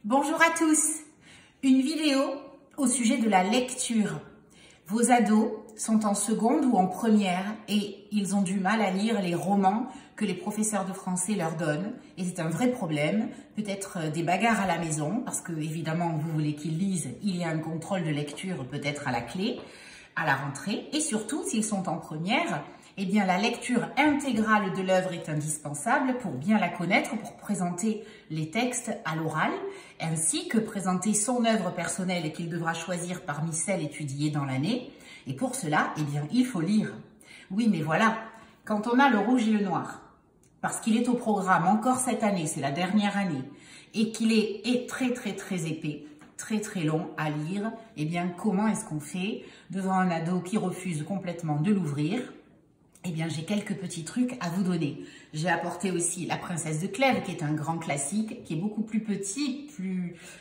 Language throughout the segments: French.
Bonjour à tous, une vidéo au sujet de la lecture. Vos ados sont en seconde ou en première et ils ont du mal à lire les romans que les professeurs de français leur donnent. Et c'est un vrai problème, peut-être des bagarres à la maison, parce que évidemment vous voulez qu'ils lisent, il y a un contrôle de lecture peut-être à la clé, à la rentrée. Et surtout, s'ils sont en première, eh bien, la lecture intégrale de l'œuvre est indispensable pour bien la connaître, pour présenter les textes à l'oral, ainsi que présenter son œuvre personnelle qu'il devra choisir parmi celles étudiées dans l'année. Et pour cela, eh bien, il faut lire. Oui, mais voilà, quand on a le rouge et le noir, parce qu'il est au programme encore cette année, c'est la dernière année, et qu'il est très épais, très long à lire, eh bien, comment est-ce qu'on fait devant un ado qui refuse complètement de l'ouvrir? Eh bien, j'ai quelques petits trucs à vous donner. J'ai apporté aussi La Princesse de Clèves, qui est un grand classique, qui est beaucoup plus petit,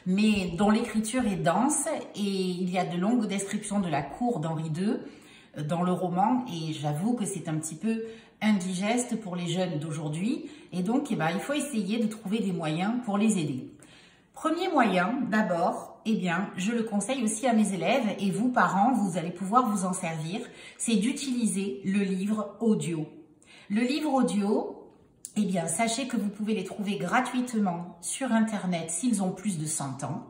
mais dont l'écriture est dense, et il y a de longues descriptions de la cour d'Henri II dans le roman, et j'avoue que c'est un petit peu indigeste pour les jeunes d'aujourd'hui, et donc eh ben, il faut essayer de trouver des moyens pour les aider. Premier moyen, d'abord, eh bien, je le conseille aussi à mes élèves et vous, parents, vous allez pouvoir vous en servir, c'est d'utiliser le livre audio. Le livre audio, eh bien, sachez que vous pouvez les trouver gratuitement sur Internet s'ils ont plus de 100 ans,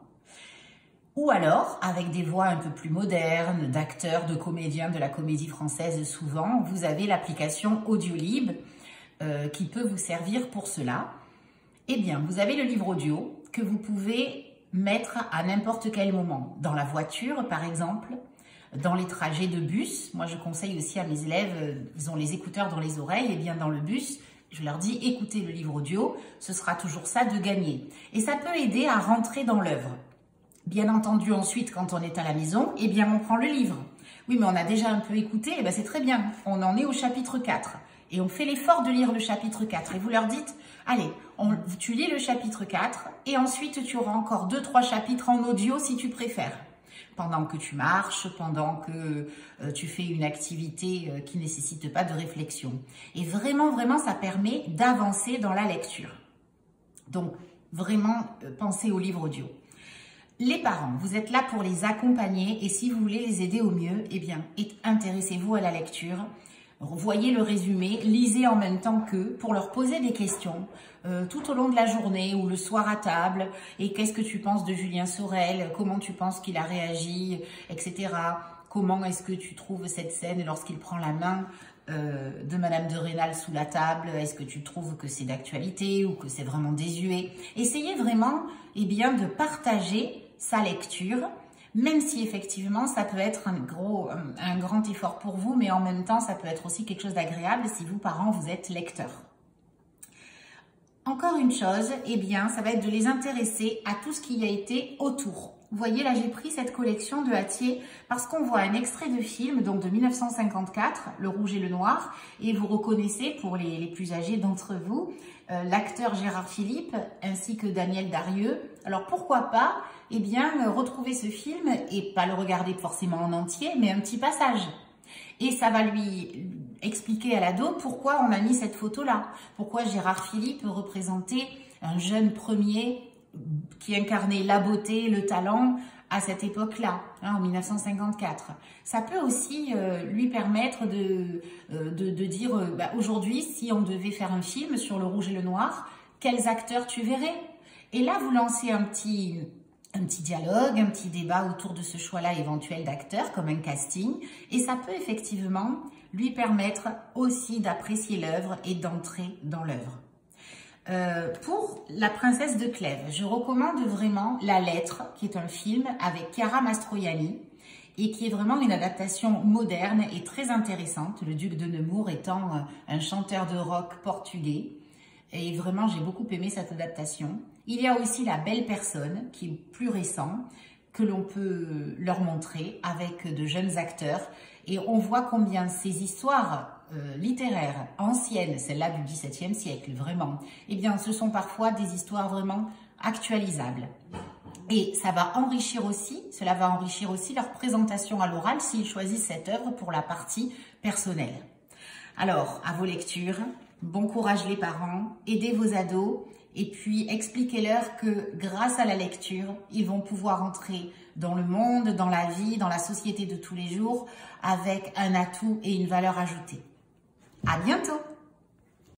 ou alors avec des voix un peu plus modernes, d'acteurs, de comédiens de la comédie française souvent, vous avez l'application Audiolib qui peut vous servir pour cela. Eh bien, vous avez le livre audio que vous pouvez mettre à n'importe quel moment. Dans la voiture, par exemple, dans les trajets de bus. Moi, je conseille aussi à mes élèves, ils ont les écouteurs dans les oreilles, et bien dans le bus, je leur dis écoutez le livre audio, ce sera toujours ça de gagner. Et ça peut aider à rentrer dans l'œuvre. Bien entendu, ensuite, quand on est à la maison, eh bien, on prend le livre. Oui, mais on a déjà un peu écouté, eh bien, c'est très bien. On en est au chapitre 4. Et on fait l'effort de lire le chapitre 4. Et vous leur dites, allez, tu lis le chapitre 4 et ensuite tu auras encore 2-3 chapitres en audio si tu préfères. Pendant que tu marches, pendant que tu fais une activité qui ne nécessite pas de réflexion. Et vraiment, ça permet d'avancer dans la lecture. Donc, vraiment, pensez au livre audio. Les parents, vous êtes là pour les accompagner et si vous voulez les aider au mieux, eh bien, intéressez-vous à la lecture. Voyez le résumé, lisez en même temps qu'eux pour leur poser des questions tout au long de la journée ou le soir à table. Et qu'est-ce que tu penses de Julien Sorel? Comment tu penses qu'il a réagi, etc. Comment est-ce que tu trouves cette scène lorsqu'il prend la main de Madame de Rênal sous la table? Est-ce que tu trouves que c'est d'actualité ou que c'est vraiment désuet? Essayez vraiment eh bien, de partager sa lecture. Même si effectivement ça peut être un grand effort pour vous, mais en même temps ça peut être aussi quelque chose d'agréable si vous, parents, vous êtes lecteurs. Encore une chose, eh bien, ça va être de les intéresser à tout ce qui a été autour. Vous voyez, là j'ai pris cette collection de Hatier parce qu'on voit un extrait de film, donc de 1954, Le Rouge et le Noir, et vous reconnaissez, pour les plus âgés d'entre vous, l'acteur Gérard Philippe ainsi que Daniel Darieux. Alors pourquoi pas, eh bien, retrouver ce film et pas le regarder forcément en entier, mais un petit passage. Et ça va lui expliquer à l'ado pourquoi on a mis cette photo-là, pourquoi Gérard Philippe représentait un jeune premier qui incarnait la beauté, le talent à cette époque-là, en 1954. Ça peut aussi lui permettre de dire, aujourd'hui, si on devait faire un film sur le rouge et le noir, quels acteurs tu verrais? Et là, vous lancez un petit dialogue, un petit débat autour de ce choix-là éventuel d'acteurs, comme un casting, et ça peut effectivement lui permettre aussi d'apprécier l'œuvre et d'entrer dans l'œuvre. Pour La Princesse de Clèves, je recommande vraiment La Lettre, qui est un film avec Chiara Mastroianni et qui est vraiment une adaptation moderne et très intéressante, le duc de Nemours étant un chanteur de rock portugais. Et vraiment, j'ai beaucoup aimé cette adaptation. Il y a aussi La Belle Personne, qui est plus récent, que l'on peut leur montrer avec de jeunes acteurs. Et on voit combien ces histoires littéraires anciennes, celles-là du XVIIe siècle, vraiment, eh bien, ce sont parfois des histoires vraiment actualisables. Et ça va enrichir aussi, cela va enrichir aussi leur présentation à l'oral s'ils choisissent cette œuvre pour la partie personnelle. Alors, à vos lectures, bon courage les parents, aidez vos ados et puis expliquez-leur que grâce à la lecture, ils vont pouvoir entrer dans le monde, dans la vie, dans la société de tous les jours avec un atout et une valeur ajoutée. À bientôt!